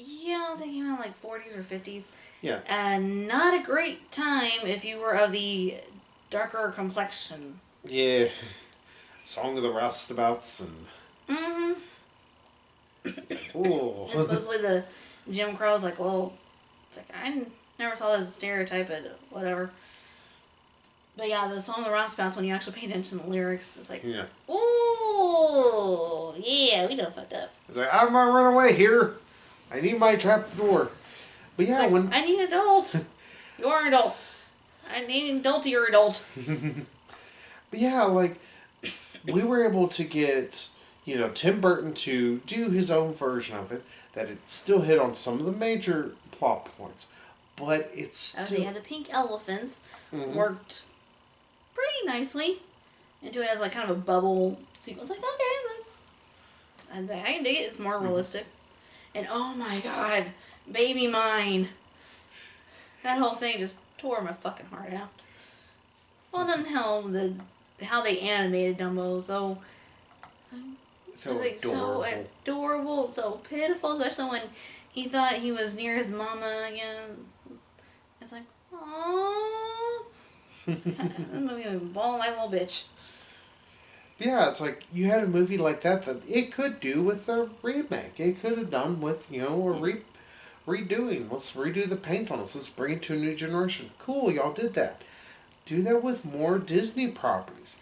Yeah, they came out like 40s or 50s. Yeah. And not a great time if you were of the darker complexion. Yeah. Song of the Roustabouts and... Mm-hmm. Ooh. And supposedly the Jim Crow's like, well, it's like, I never saw that as a stereotype, but whatever. But yeah, the song of the Roustabouts, when you actually pay attention to the lyrics, it's like, Yeah. ooh, yeah, we done fucked up. It's like, I'm gonna run away here. I need my trap door. But yeah, Like, when... I need an adult. You're an adult. I need an adult to your adult. But yeah, like, we were able to get, Tim Burton to do his own version of it, that it still hit on some of the major plot points. But it's still... They had the pink elephants. Mhm. Worked pretty nicely into it as like kind of a bubble sequence. Like, okay, I can dig it. It's more realistic. And oh my god, Baby Mine. That whole thing just tore my fucking heart out. Well done, how they animated Dumbo so So it was like adorable. so adorable, so pitiful, especially when he thought he was near his mama again. It's like, aww. That movie was bawling like a little bitch. Yeah, it's like, you had a movie like that it could do with a remake. It could have done with, a redoing. Let's redo the paint on us. Let's bring it to a new generation. Cool, y'all did that. Do that with more Disney properties.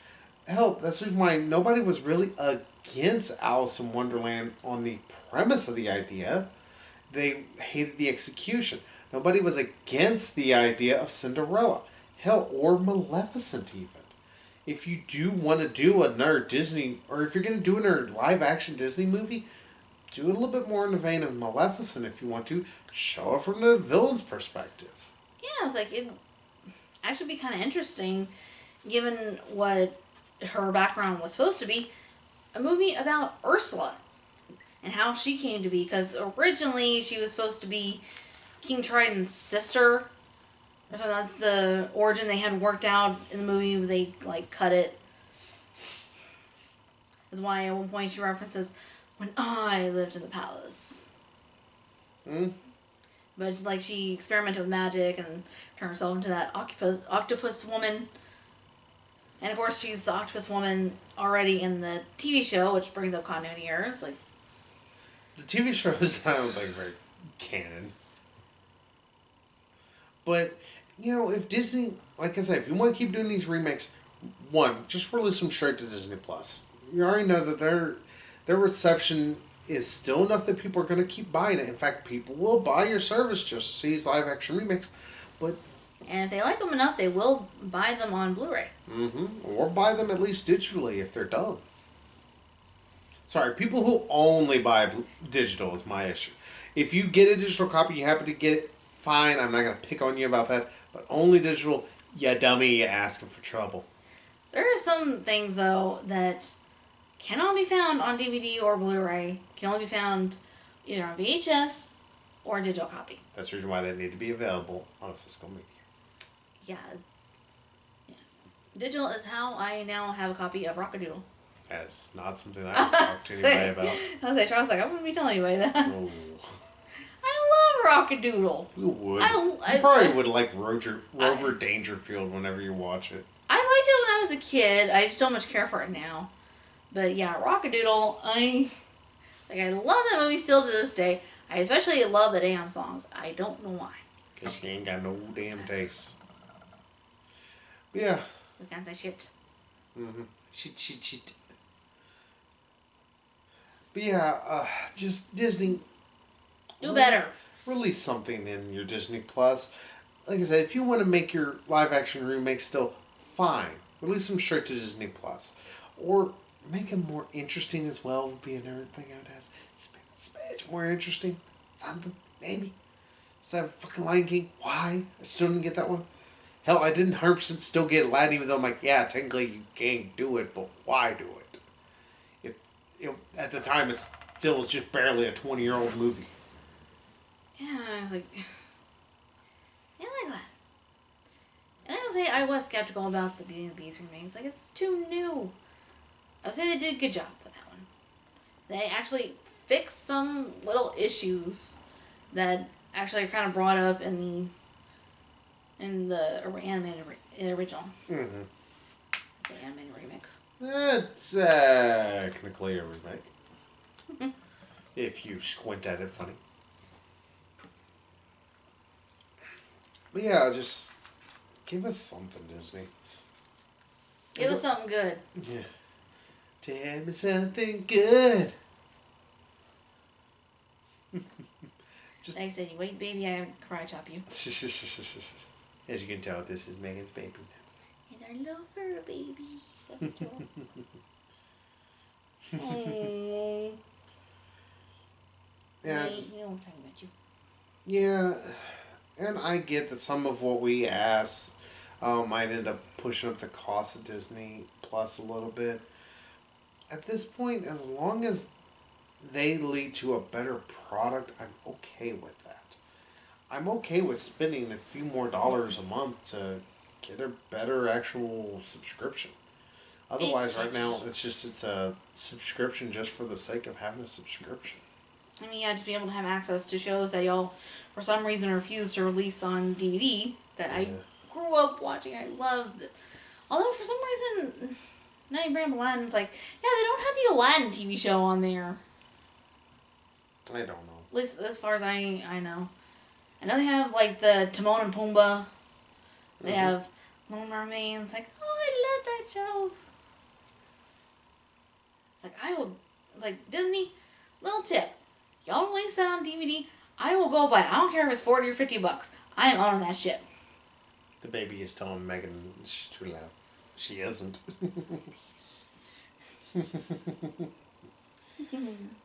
Hell, that's the reason why nobody was really against Alice in Wonderland on the premise of the idea. They hated the execution. Nobody was against the idea of Cinderella. Hell, or Maleficent even. If you do want to do another Disney, or if you're going to do another live-action Disney movie, do it a little bit more in the vein of Maleficent if you want to. Show it from the villain's perspective. Yeah, it's like actually be kind of interesting, given what her background was supposed to be, a movie about Ursula and how she came to be. Because originally she was supposed to be King Triton's sister. So that's the origin they had worked out in the movie. They like cut it. That's why at one point she references, "When I lived in the palace." Hmm? But it's like she experimented with magic and turned herself into that octopus woman. And of course, she's the octopus woman already in the TV show, which brings up continuity errors. Like, The TV shows, I don't think, very canon. But, you know, if Disney, like I said, if you want to keep doing these remakes, one, just release them straight to Disney Plus. You already know that their reception is still enough that people are going to keep buying it. In fact, people will buy your service just to see these live action remakes. But and if they like them enough, they will buy them on Blu-ray. or buy them at least digitally if they're done. Sorry, people who only buy digital is my issue. If you get a digital copy, you happen to get it, fine. I'm not going to pick on you about that. But only digital, you dummy, you're asking for trouble. There are some things, though, that cannot be found on DVD or Blu-ray. Can only be found either on VHS or a digital copy. That's the reason why they need to be available on a physical media. Yeah, digital is how I now have a copy of Rockadoodle. That's not something I can talk to anybody about. I was like, Charles, like, I wouldn't be telling anybody that. Oh. I love Rockadoodle. You would. I You probably would like Rover Dangerfield whenever you watch it. I liked it when I was a kid. I just don't much care for it now. But yeah, Rockadoodle, I love that movie still to this day. I especially love the damn songs. I don't know why. Because you ain't got no damn taste. But yeah. We can't say shit. Shit. But yeah, just Disney. Do better. Release something in your Disney Plus. Like I said, if you want to make your live action remake still, fine. Release them straight to Disney Plus. Or make them more interesting as well would be another thing I would ask. Smidge more interesting. Something, maybe. Instead of fucking Lion King. Why? I still didn't get that one. Hell, I didn't 100% still get Aladdin, even though I'm like, yeah, technically you can do it, but why do it? At the time, it still was just barely a 20-year-old movie. Yeah, I was like, yeah, I like that. And I would say I was skeptical about the Beauty and the Beast remakes. Like, it's too new. I would say they did a good job with that one. They actually fixed some little issues that actually are kind of brought up in the animated original. Mm-hmm. The animated remake. It's technically a remake. If you squint at it funny. But yeah, just give us something, Disney. Give us something good. Yeah. Tell me something good. Just, like I said, you wait, baby, I cry chop you. As you can tell, this is Megan's baby. And I love her, baby. Oh. Yeah, You just, know what I'm talking about you. yeah, and I get that some of what we ask might end up pushing up the cost of Disney Plus a little bit. At this point, as long as they lead to a better product, I'm okay with that. I'm okay with spending a few more dollars a month to get a better actual subscription. Otherwise, right now, it's a subscription just for the sake of having a subscription. I mean, yeah, to be able to have access to shows that y'all, for some reason, refuse to release on DVD that I grew up watching. I loved it. Although, for some reason, now you bring up Aladdin, it's like, yeah, they don't have the Aladdin TV show on there. I don't know. At least as far as I know. I know they have, like, the Timon and Pumbaa. They have Little Mermaid. It's like, oh, I love that show. It's like, I will, like, Disney, little tip. Y'all release that on DVD, I will go buy it. I don't care if it's $40 or $50. I am owning that shit. The baby is telling Megan she's too loud. She isn't.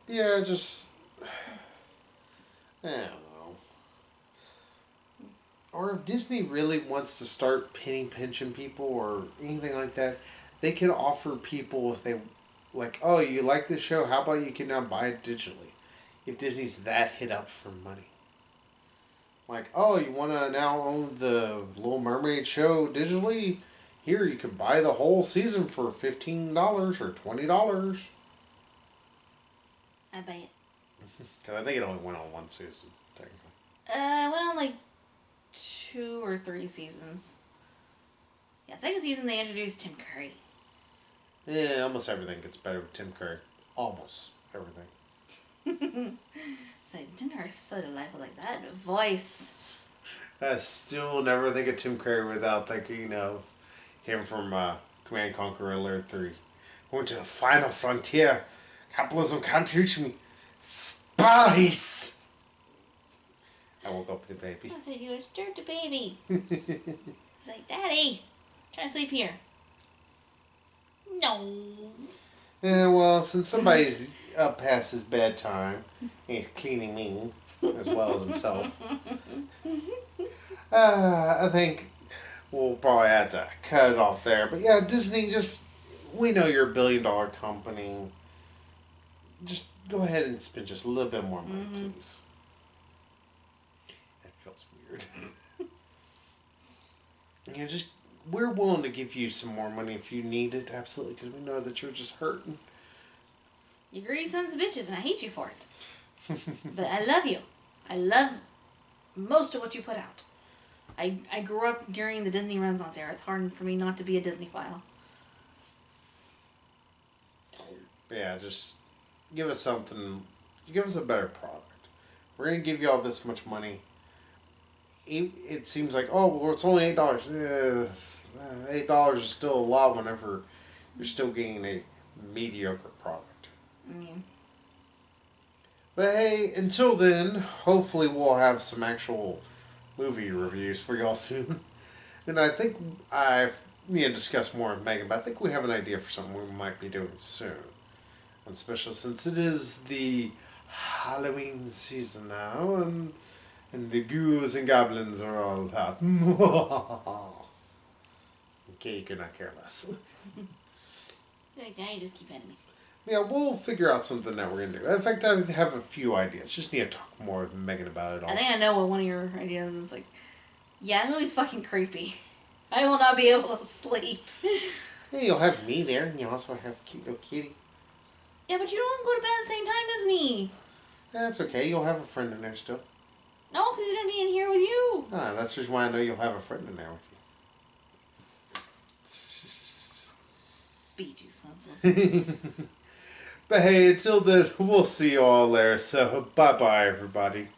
Yeah, just... I don't know. or if Disney really wants to start pinching people or anything like that, they could offer people if they like, oh, you like this show? How about you can now buy it digitally? If Disney's that hit up for money. Like, oh, you want to now own the Little Mermaid show digitally? Here, you can buy the whole season for $15 or $20. I buy it. Because I think it only went on one season, technically. I went on like 2 or 3 seasons. Yeah, second season they introduced Tim Curry. Yeah, almost everything gets better with Tim Curry. Almost everything. So Tim Curry's so delightful, like that voice. I still never think of Tim Curry without thinking of him from Command and Conquer Alert 3. Going to the final frontier. Capitalism can't teach me. Spice! I woke up with the baby. I said, you disturbed the baby. He's like, Daddy, try to sleep here. No. Yeah, well, since somebody's up past his bedtime, and he's cleaning me as well as himself, I think we'll probably have to cut it off there. But yeah, Disney, we know you're a billion-dollar company. Just go ahead and spend just a little bit more money, please. That feels weird. We're willing to give you some more money if you need it, absolutely, because we know that you're just hurting. You greedy sons of bitches, and I hate you for it. But I love you. I love most of what you put out. I grew up during the Disney Renaissance era. It's hard for me not to be a Disney file. Yeah, just give us something. Give us a better product. We're going to give you all this much money. It seems like, oh, well, it's only $8. $8 is still a lot whenever you're still getting a mediocre product. But hey, until then, hopefully we'll have some actual movie reviews for y'all soon. And I think we need to discuss more with Megan, but I think we have an idea for something we might be doing soon. And especially since it is the Halloween season now, and the ghouls and goblins are all out. Okay, you could not care less. Like, now you just keep hitting me. Yeah, we'll figure out something that we're going to do. In fact, I have a few ideas. Just need to talk more with Megan about it all. I think I know what one of your ideas is. Like, yeah, that movie's fucking creepy. I will not be able to sleep. Hey, you'll have me there, and you also have a cute little kitty. Yeah, but you don't go to bed at the same time as me. That's okay. You'll have a friend in there still. No, because he's going to be in here with you. Ah, that's just why I know you'll have a friend in there with you. Beat you, senseless. But hey, until then, we'll see you all there. So, bye-bye, everybody.